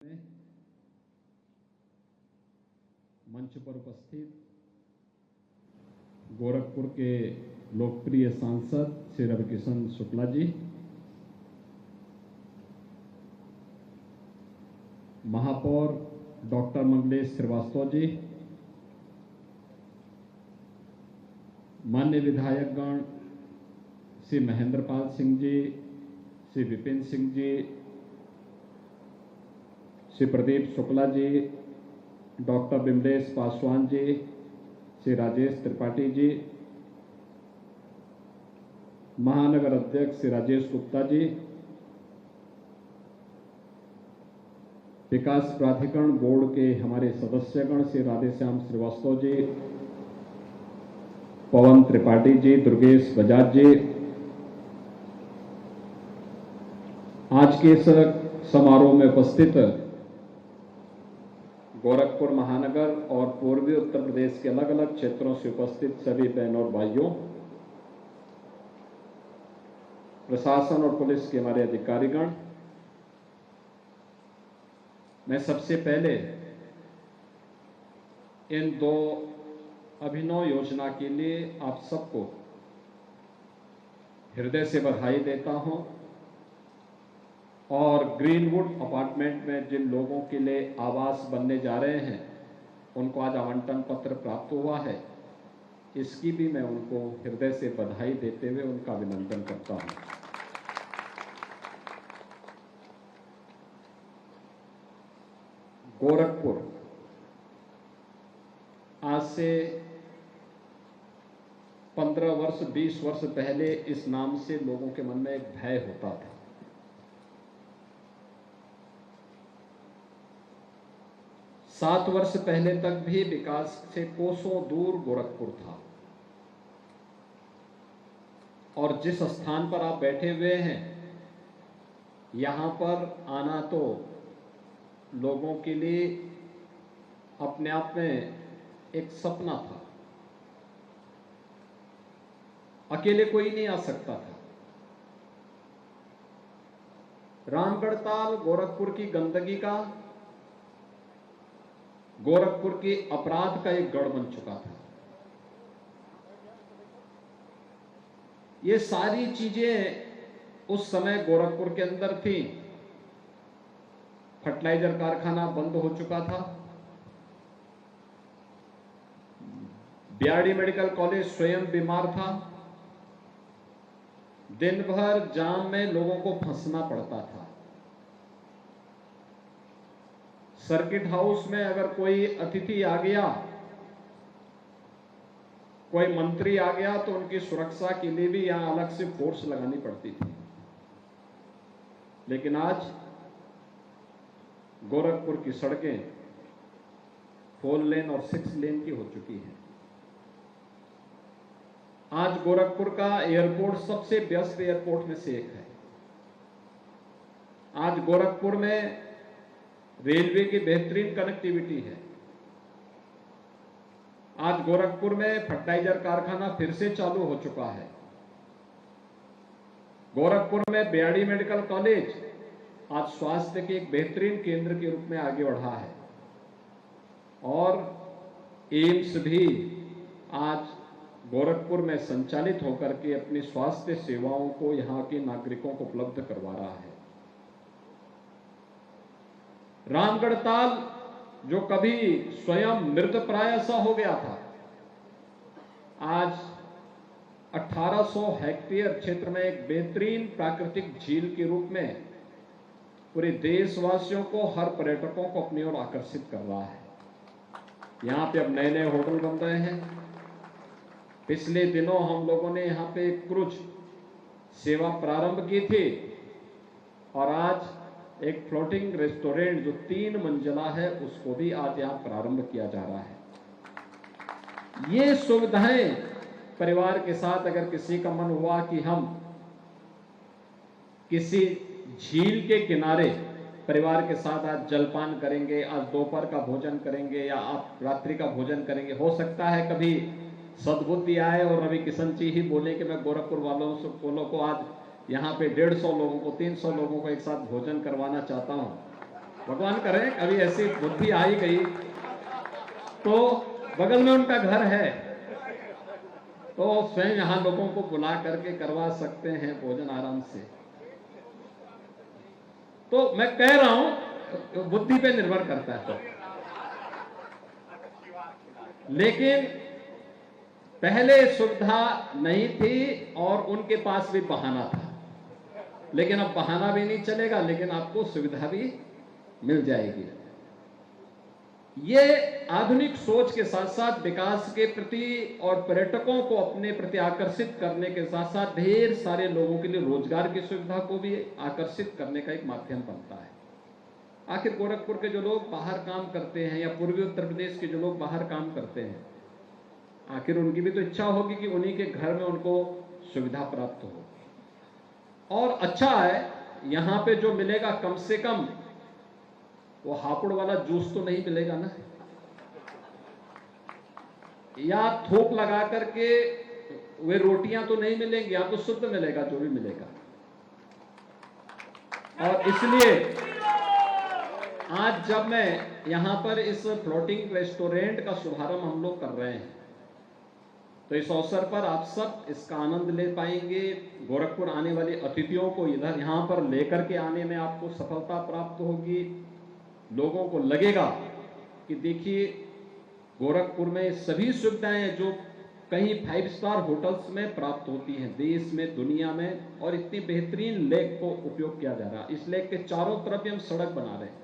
में मंच पर उपस्थित गोरखपुर के लोकप्रिय सांसद श्री रविकिशन शुक्ला जी, महापौर डॉक्टर मंगलेश श्रीवास्तव जी, मान्य विधायकगण श्री महेंद्रपाल सिंह जी, श्री विपिन सिंह जी, श्री प्रदीप शुक्ला जी, डॉक्टर बिमलेश पासवान जी, श्री राजेश त्रिपाठी जी, महानगर अध्यक्ष श्री राजेश गुप्ता जी, विकास प्राधिकरण बोर्ड के हमारे सदस्यगण श्री राधेश्याम श्रीवास्तव जी, पवन त्रिपाठी जी, दुर्गेश बजाज जी, आज के इस समारोह में उपस्थित गोरखपुर महानगर और पूर्वी उत्तर प्रदेश के अलग अलग क्षेत्रों से उपस्थित सभी बहनों और भाइयों, प्रशासन और पुलिस के हमारे अधिकारीगण, मैं सबसे पहले इन दो अभिनव योजना के लिए आप सबको हृदय से बधाई देता हूं और ग्रीनवुड अपार्टमेंट में जिन लोगों के लिए आवास बनने जा रहे हैं उनको आज आवंटन पत्र प्राप्त हुआ है, इसकी भी मैं उनको हृदय से बधाई देते हुए उनका अभिनंदन करता हूं। गोरखपुर आज से 15 वर्ष 20 वर्ष पहले इस नाम से लोगों के मन में एक भय होता था। 7 वर्ष पहले तक भी विकास से कोसों दूर गोरखपुर था और जिस स्थान पर आप बैठे हुए हैं यहां पर आना तो लोगों के लिए अपने आप में एक सपना था। अकेले कोई नहीं आ सकता था। रामगढ़ ताल गोरखपुर की गंदगी का, गोरखपुर के अपराध का एक गढ़ बन चुका था। ये सारी चीजें उस समय गोरखपुर के अंदर थी। फर्टिलाइजर कारखाना बंद हो चुका था। बीआरडी मेडिकल कॉलेज स्वयं बीमार था। दिन भर जाम में लोगों को फंसना पड़ता था। सर्किट हाउस में अगर कोई अतिथि आ गया, कोई मंत्री आ गया तो उनकी सुरक्षा के लिए भी यहां अलग से फोर्स लगानी पड़ती थी। लेकिन आज गोरखपुर की सड़कें 4 लेन और 6 लेन की हो चुकी हैं। आज गोरखपुर का एयरपोर्ट सबसे व्यस्त एयरपोर्ट में से एक है। आज गोरखपुर में रेलवे की बेहतरीन कनेक्टिविटी है। आज गोरखपुर में फर्टिलाइजर कारखाना फिर से चालू हो चुका है। गोरखपुर में बीआरडी मेडिकल कॉलेज आज स्वास्थ्य के एक बेहतरीन केंद्र के रूप में आगे बढ़ा है और एम्स भी आज गोरखपुर में संचालित होकर के अपनी स्वास्थ्य सेवाओं को यहां के नागरिकों को उपलब्ध करवा रहा है। रामगढ़ ताल जो कभी स्वयं मृतप्राय सा हो गया था, आज 1800 हेक्टेयर क्षेत्र में एक बेहतरीन प्राकृतिक झील के रूप में पूरे देशवासियों को, हर पर्यटकों को अपनी ओर आकर्षित कर रहा है। यहां पे अब नए नए होटल बन रहे हैं। पिछले दिनों हम लोगों ने यहां पे क्रूज सेवा प्रारंभ की थी और आज एक फ्लोटिंग रेस्टोरेंट जो 3 मंजिला है उसको भी आज यहां प्रारंभ किया जा रहा है। ये सुविधाएं परिवार के साथ अगर किसी का मन हुआ कि हम किसी झील के किनारे परिवार के साथ आज जलपान करेंगे, आज दोपहर का भोजन करेंगे या आप रात्रि का भोजन करेंगे, हो सकता है कभी सद्बुद्धि आए और रविकिशन जी ही बोले कि मैं गोरखपुर वालों को आज यहाँ पे 150 लोगों को, 300 लोगों को एक साथ भोजन करवाना चाहता हूँ, भगवान करे कभी ऐसी बुद्धि आई गई तो बगल में उनका घर है तो स्वयं यहां लोगों को बुला करके करवा सकते हैं भोजन आराम से। तो मैं कह रहा हूं बुद्धि पे निर्भर करता है। तो लेकिन पहले सुविधा नहीं थी और उनके पास भी बहाना था, लेकिन अब बहाना भी नहीं चलेगा, लेकिन आपको सुविधा भी मिल जाएगी। ये आधुनिक सोच के साथ साथ विकास के प्रति और पर्यटकों को अपने प्रति आकर्षित करने के साथ साथ ढेर सारे लोगों के लिए रोजगार की सुविधा को भी आकर्षित करने का एक माध्यम बनता है। आखिर गोरखपुर के जो लोग बाहर काम करते हैं या पूर्वी उत्तर प्रदेश के जो लोग बाहर काम करते हैं, आखिर उनकी भी तो इच्छा होगी कि उन्हीं के घर में उनको सुविधा प्राप्त हो। और अच्छा है यहां पे जो मिलेगा कम से कम वो हापुड़ वाला जूस तो नहीं मिलेगा ना, या थोक लगा करके वे रोटियां तो नहीं मिलेंगी, या तो शुद्ध मिलेगा जो भी मिलेगा। और इसलिए आज जब मैं यहां पर इस फ्लोटिंग रेस्टोरेंट का शुभारंभ हम लोग कर रहे हैं तो इस अवसर पर आप सब इसका आनंद ले पाएंगे। गोरखपुर आने वाले अतिथियों को इधर यहां पर लेकर के आने में आपको सफलता प्राप्त होगी। लोगों को लगेगा कि देखिए गोरखपुर में सभी सुविधाएं जो कहीं 5 स्टार होटल्स में प्राप्त होती हैं देश में दुनिया में, और इतनी बेहतरीन लेक को उपयोग किया जा रहा है। इस लेक के चारों तरफ हम सड़क बना रहे हैं।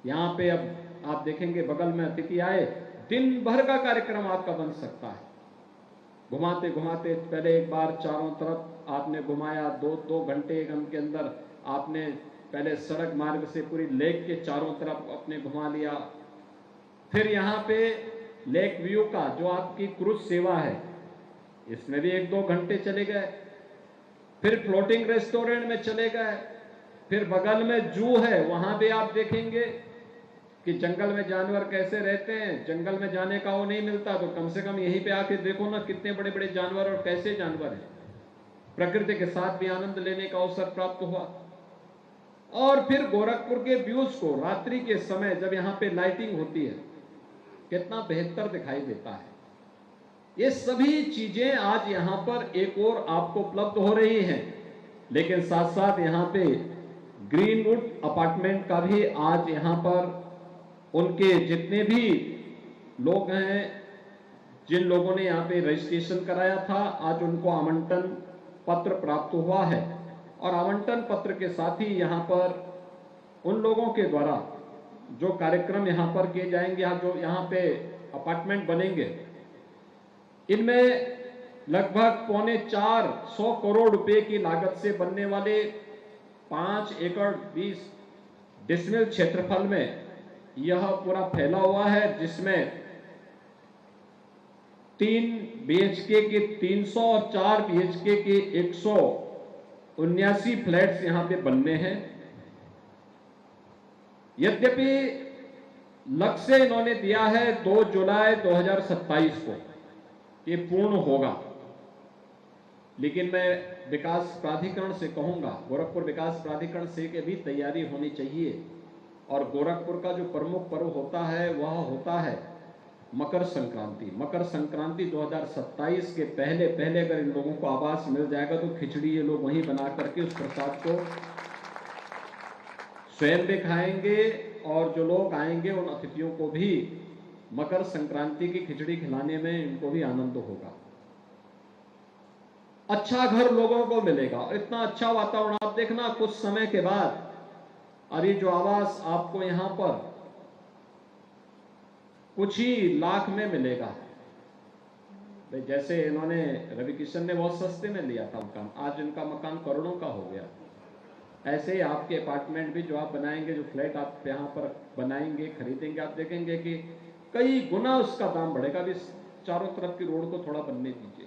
यहां पे अब आप देखेंगे बगल में अतिथि आए, दिन भर का कार्यक्रम आपका बन सकता है। घुमाते घुमाते पहले एक बार चारों तरफ आपने घुमाया, 2 घंटे के अंदर आपने पहले सड़क मार्ग से पूरी लेक के चारों तरफ अपने घुमा लिया। फिर यहाँ पे लेक व्यू का जो आपकी क्रूज सेवा है इसमें भी 1-2 घंटे चले गए। फिर फ्लोटिंग रेस्टोरेंट में चले गए। फिर बगल में जू है, वहां भी आप देखेंगे कि जंगल में जानवर कैसे रहते हैं। जंगल में जाने का वो नहीं मिलता तो कम से कम यहीं पे आके देखो ना कितने बड़े बड़े जानवर और कैसे जानवर हैं। प्रकृति के साथ भी आनंद लेने का अवसर प्राप्त हुआ। और फिर गोरखपुर के व्यूज को रात्रि के समय जब यहाँ पे लाइटिंग होती है कितना बेहतर दिखाई देता है। ये सभी चीजें आज यहाँ पर एक और आपको उपलब्ध हो रही हैं, लेकिन साथ साथ यहाँ पे ग्रीनवुड अपार्टमेंट का भी आज यहाँ पर उनके जितने भी लोग हैं, जिन लोगों ने यहाँ पे रजिस्ट्रेशन कराया था, आज उनको आमंत्रण पत्र प्राप्त हुआ है। और आवंटन पत्र के साथ ही यहाँ पर उन लोगों के द्वारा जो कार्यक्रम यहाँ पर किए जाएंगे, जो यहाँ पे अपार्टमेंट बनेंगे, इनमें लगभग 425 करोड़ रुपए की लागत से बनने वाले 5 एकड़ 20 डिसमिल क्षेत्रफल में यह पूरा फैला हुआ है, जिसमें 3 BHK के 300 और 4 BHK के 179 फ्लैट्स यहां पे बनने हैं। यद्यपि लक्ष्य इन्होंने दिया है 2 जुलाई 2027 को ये पूर्ण होगा, लेकिन मैं विकास प्राधिकरण से कहूंगा, गोरखपुर विकास प्राधिकरण से कि भी तैयारी होनी चाहिए। और गोरखपुर का जो प्रमुख पर्व होता है वह होता है मकर संक्रांति। मकर संक्रांति 2027 के पहले पहले अगर इन लोगों को आवास मिल जाएगा तो खिचड़ी ये लोग वहीं बना करके उस प्रसाद को स्वयं भी खाएंगे, और जो लोग आएंगे उन अतिथियों को भी मकर संक्रांति की खिचड़ी खिलाने में इनको भी आनंद होगा। अच्छा घर लोगों को मिलेगा और इतना अच्छा वातावरण। आप देखना कुछ समय के बाद अरे जो आवास आपको यहां पर कुछ ही लाख में मिलेगा। भाई जैसे इन्होंने रवि किशन ने बहुत सस्ते में लिया था मकान, आज इनका मकान करोड़ों का हो गया। ऐसे ही आपके अपार्टमेंट भी जो आप बनाएंगे, जो फ्लैट आप यहाँ पर बनाएंगे, खरीदेंगे, आप देखेंगे कि कई गुना उसका दाम बढ़ेगा। भी चारों तरफ की रोड को थोड़ा बनने दीजिए,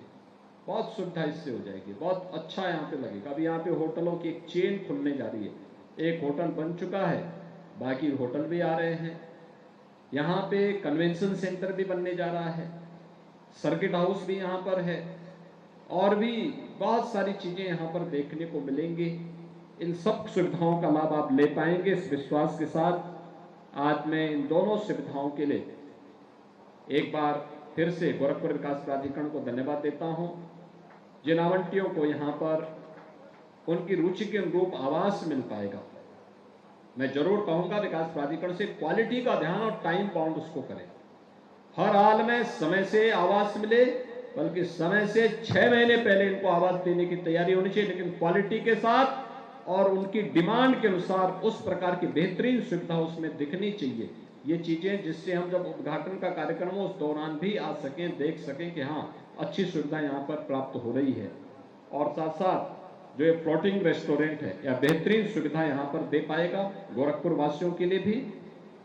बहुत सुविधा इससे हो जाएगी, बहुत अच्छा यहाँ पे लगेगा। अभी यहाँ पे होटलों की एक चेन खुलने जा रही है। एक होटल बन चुका है, बाकी होटल भी आ रहे हैं। यहाँ पे कन्वेंशन सेंटर भी बनने जा रहा है, सर्किट हाउस भी यहाँ पर है, और भी बहुत सारी चीजें यहाँ पर देखने को मिलेंगी। इन सब सुविधाओं का लाभ आप ले पाएंगे। इस विश्वास के साथ आज मैं इन दोनों सुविधाओं के लिए एक बार फिर से गोरखपुर विकास प्राधिकरण को धन्यवाद देता हूं। जिन आवंटियों को यहां पर उनकी रुचि के अनुरूप आवास मिल पाएगा, मैं जरूर कहूंगा विकास प्राधिकरण से क्वालिटी का ध्यान और टाइम बाउंड उसको करें। हर हाल में समय से आवास मिले, बल्कि समय से 6 महीने पहले इनको आवास देने की तैयारी होनी चाहिए, लेकिन क्वालिटी के साथ और उनकी डिमांड के अनुसार उस प्रकार की बेहतरीन सुविधा उसमें दिखनी चाहिए। ये चीजें जिससे हम जब उद्घाटन का कार्यक्रम हो उस दौरान भी आ सकें, देख सकें कि हाँ अच्छी सुविधा यहाँ पर प्राप्त हो रही है। और साथ साथ जो ये फ्लोटिंग रेस्टोरेंट है या बेहतरीन सुविधा यहाँ पर दे पाएगा गोरखपुर वासियों के लिए भी,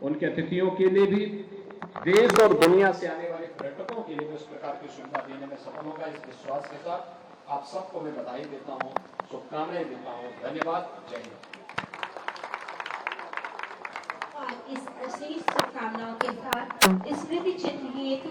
उनके अतिथियों के लिए भी, देश और दुनिया से आने वाले पर्यटकों के लिए भी इस प्रकार की सुविधा देने में सफल होगा। इस विश्वास के साथ आप सबको मैं बधाई देता हूँ, शुभकामनाएं देता हूँ। धन्यवाद। जय हिंद। इस अश्लील शुभकामनाओं के साथ स्मृति चिन्ह हेतु